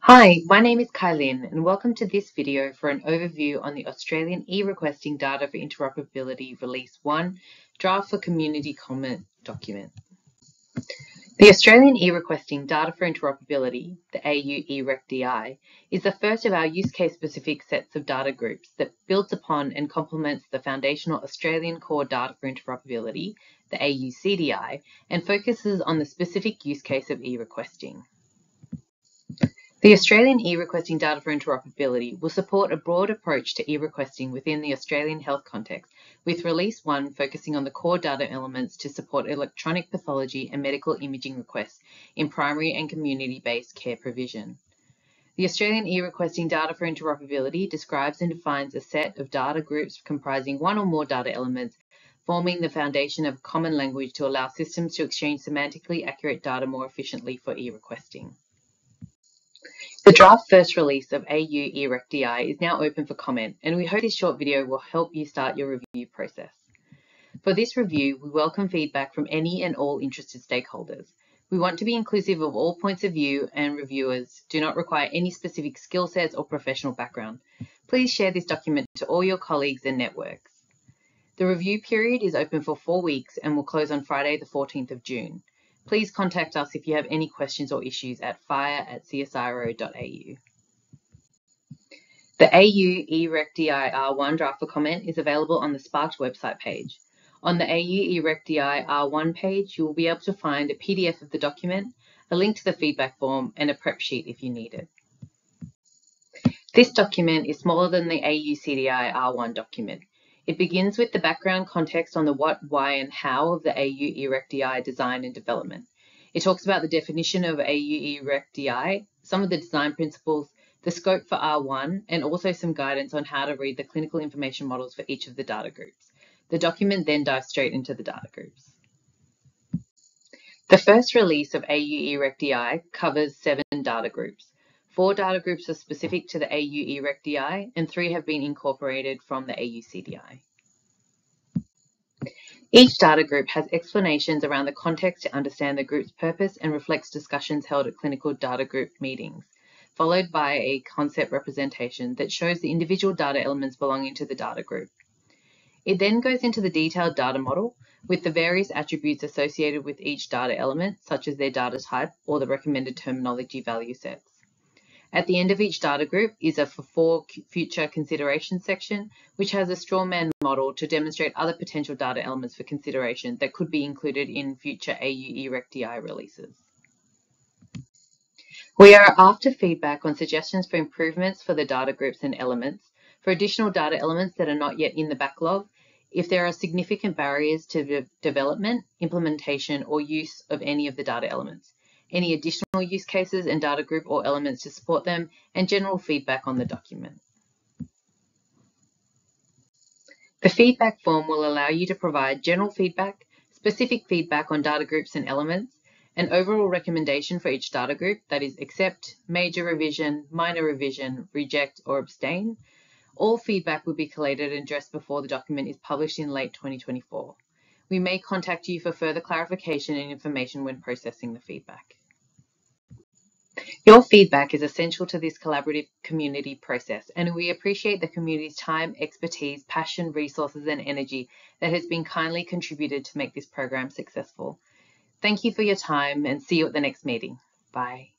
Hi, my name is Kylin and welcome to this video for an overview on the Australian eRequesting Data for Interoperability Release 1 Draft for Community Comment document. The Australian eRequesting Data for Interoperability, the AUeReqDI, is the first of our use case specific sets of data groups that builds upon and complements the foundational Australian Core Data for Interoperability, the AUCDI, and focuses on the specific use case of eRequesting. The Australian eRequesting Data for Interoperability will support a broad approach to eRequesting within the Australian health context, with Release 1 focusing on the core data elements to support electronic pathology and medical imaging requests in primary and community-based care provision. The Australian eRequesting Data for Interoperability describes and defines a set of data groups comprising one or more data elements, forming the foundation of a common language to allow systems to exchange semantically accurate data more efficiently for eRequesting. The draft first release of AUeReqDI is now open for comment, and we hope this short video will help you start your review process. For this review, we welcome feedback from any and all interested stakeholders. We want to be inclusive of all points of view, and reviewers do not require any specific skill sets or professional background. Please share this document to all your colleagues and networks. The review period is open for 4 weeks and will close on Friday the 14th of June. Please contact us if you have any questions or issues at FHIR@csiro.au. The AUeReqDI R1 draft for comment is available on the Sparked website page. On the AUeReqDI R1 page, you will be able to find a PDF of the document, a link to the feedback form, and a prep sheet if you need it. This document is smaller than the AUCDI R1 document. It begins with the background context on the what, why, and how of the AUeReqDI design and development. It talks about the definition of AUeReqDI, some of the design principles, the scope for R1, and also some guidance on how to read the clinical information models for each of the data groups. The document then dives straight into the data groups. The first release of AUeReqDI covers 7 data groups. 4 data groups are specific to the AUeReqDI, and 3 have been incorporated from the AUCDI. Each data group has explanations around the context to understand the group's purpose and reflects discussions held at clinical data group meetings, followed by a concept representation that shows the individual data elements belonging to the data group. It then goes into the detailed data model with the various attributes associated with each data element, such as their data type or the recommended terminology value sets. At the end of each data group is a for future consideration section, which has a strawman model to demonstrate other potential data elements for consideration that could be included in future AUeReqDI releases. We are after feedback on suggestions for improvements for the data groups and elements, for additional data elements that are not yet in the backlog, if there are significant barriers to development, implementation, or use of any of the data elements, any additional use cases and data group or elements to support them, and general feedback on the document. The feedback form will allow you to provide general feedback, specific feedback on data groups and elements, an overall recommendation for each data group, that is accept, major revision, minor revision, reject, or abstain. All feedback will be collated and addressed before the document is published in late 2024. We may contact you for further clarification and information when processing the feedback. Your feedback is essential to this collaborative community process, and we appreciate the community's time, expertise, passion, resources, and energy that has been kindly contributed to make this program successful. Thank you for your time, and see you at the next meeting. Bye.